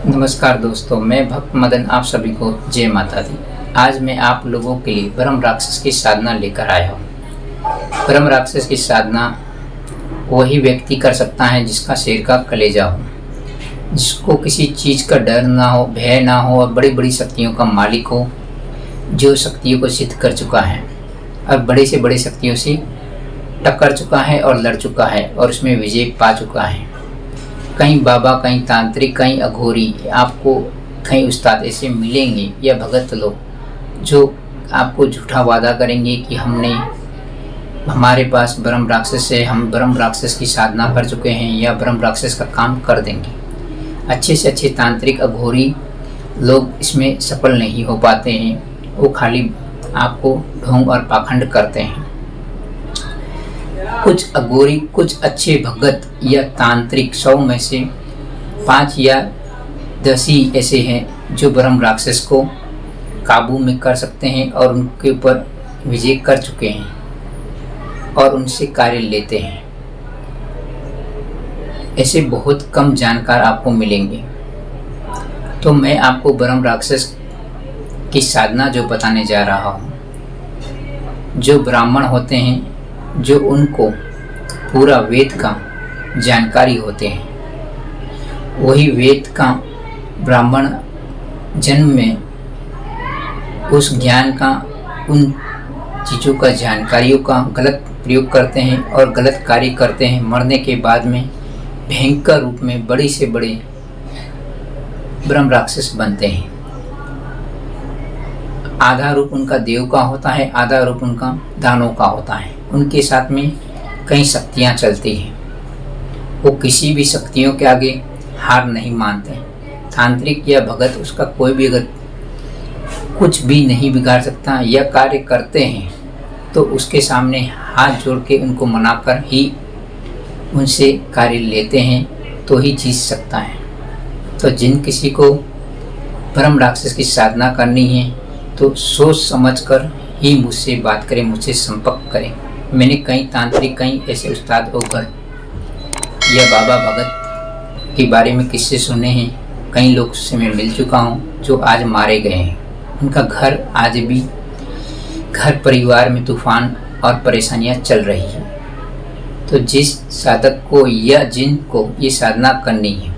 नमस्कार दोस्तों, मैं भक्त मदन आप सभी को जय माता दी। आज मैं आप लोगों के लिए ब्रह्म राक्षस की साधना लेकर आया हूँ। ब्रह्म राक्षस की साधना वही व्यक्ति कर सकता है जिसका शेर का कलेजा हो, जिसको किसी चीज़ का डर ना हो, भय ना हो और बड़ी बड़ी शक्तियों का मालिक हो, जो शक्तियों को सिद्ध कर चुका है और बड़े से बड़े शक्तियों से टक्कर चुका है और लड़ चुका है और उसमें विजय पा चुका है। कहीं बाबा, कहीं तांत्रिक, कहीं अघोरी, आपको कहीं उस्ताद ऐसे मिलेंगे या भगत लोग जो आपको झूठा वादा करेंगे कि हमारे पास ब्रह्म राक्षस है, हम ब्रह्म राक्षस की साधना कर चुके हैं या ब्रह्म राक्षस का काम कर देंगे। अच्छे से अच्छे तांत्रिक अघोरी लोग इसमें सफल नहीं हो पाते हैं, वो खाली आपको ढोंग और पाखंड करते हैं। कुछ अघोरी, कुछ अच्छे भगत या तांत्रिक 100 में से 5 या 10 ही ऐसे हैं जो ब्रह्म राक्षस को काबू में कर सकते हैं और उनके ऊपर विजय कर चुके हैं और उनसे कार्य लेते हैं। ऐसे बहुत कम जानकार आपको मिलेंगे। तो मैं आपको ब्रह्म राक्षस की साधना जो बताने जा रहा हूँ, जो ब्राह्मण होते हैं, जो उनको पूरा वेद का जानकारी होते हैं, वही वेद का ब्राह्मण जन्म में उस ज्ञान का, उन चीज़ों का, जानकारियों का गलत प्रयोग करते हैं और गलत कार्य करते हैं। मरने के बाद में भयंकर रूप में बड़े से बड़े ब्रह्म राक्षस बनते हैं। आधा रूप उनका देव का होता है, आधा रूप उनका दानव का होता है। उनके साथ में कई शक्तियाँ चलती हैं। वो किसी भी शक्तियों के आगे हार नहीं मानते। तांत्रिक या भगत, उसका कोई भी अगर कुछ भी नहीं बिगाड़ सकता या कार्य करते हैं तो उसके सामने हाथ जोड़ के उनको मनाकर ही उनसे कार्य लेते हैं तो ही जीत सकता है। तो जिन किसी को ब्रह्म राक्षस की साधना करनी है तो सोच समझ कर ही मुझसे बात करें, मुझसे संपर्क करें। मैंने कई तांत्रिक, कई ऐसे उस्ताद ओघर या बाबा भगत के बारे में किस्से सुने हैं। कई लोग से मैं मिल चुका हूँ जो आज मारे गए हैं। उनका घर आज भी, घर परिवार में तूफान और परेशानियाँ चल रही हैं। तो जिस साधक को या जिनको ये साधना करनी है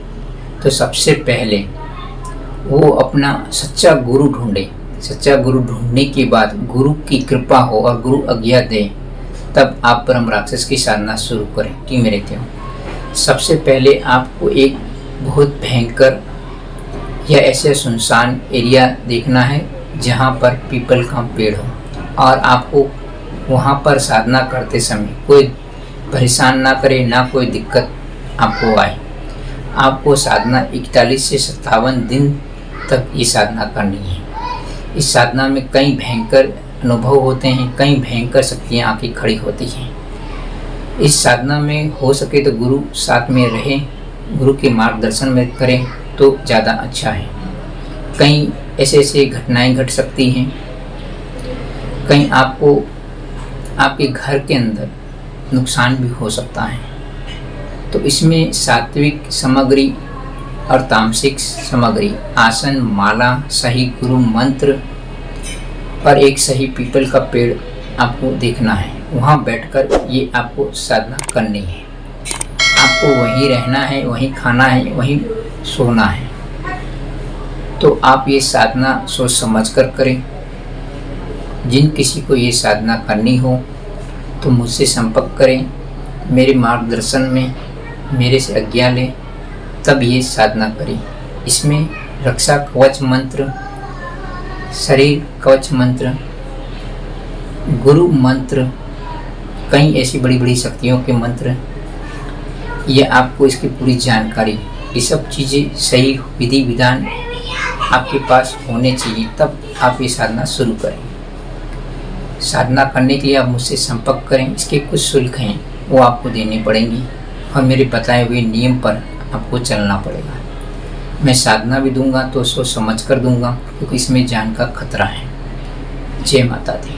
तो सबसे पहले वो अपना सच्चा गुरु ढूंढे। सच्चा गुरु ढूंढने के बाद गुरु की कृपा हो और गुरु आज्ञा दे, तब आप ब्रह्म राक्षस की साधना शुरू करें। कि मेरे त्यों सबसे पहले आपको एक बहुत भयंकर या ऐसे सुनसान एरिया देखना है जहाँ पर पीपल का पेड़ हो और आपको वहाँ पर साधना करते समय कोई परेशान ना करे, ना कोई दिक्कत आपको आए। आपको साधना 41 से 57 दिन तक ये साधना करनी है। इस साधना में कई भयंकर अनुभव होते हैं, कई भयंकर शक्तियाँ आके खड़ी होती हैं। इस साधना में हो सके तो गुरु साथ में रहे, गुरु के मार्गदर्शन में करें तो ज़्यादा अच्छा है। कई ऐसे घटनाएं घट सकती हैं, कहीं आपको आपके घर के अंदर नुकसान भी हो सकता है। तो इसमें सात्विक सामग्री और तामसिक सामग्री, आसन, माला, सही गुरु मंत्र और एक सही पीपल का पेड़ आपको देखना है। वहाँ बैठकर ये आपको साधना करनी है। आपको वहीं रहना है, वहीं खाना है, वहीं सोना है। तो आप ये साधना सोच समझ कर करें। जिन किसी को ये साधना करनी हो तो मुझसे संपर्क करें, मेरे मार्गदर्शन में मेरे से आज्ञा लें, तब ये साधना करें। इसमें रक्षा कवच मंत्र, शरीर कवच मंत्र, गुरु मंत्र, कई ऐसी बड़ी बड़ी शक्तियों के मंत्र, ये आपको इसकी पूरी जानकारी, ये सब चीज़ें सही विधि विधान आपके पास होने चाहिए, तब आप ये साधना शुरू करें। साधना करने के लिए आप मुझसे संपर्क करें। इसके कुछ शुल्क हैं, वो आपको देने पड़ेंगे और मेरे बताए हुए नियम पर आपको चलना पड़ेगा। मैं साधना भी दूंगा तो सोच समझ कर दूंगा, क्योंकि इसमें जान का खतरा है। जय माता दी।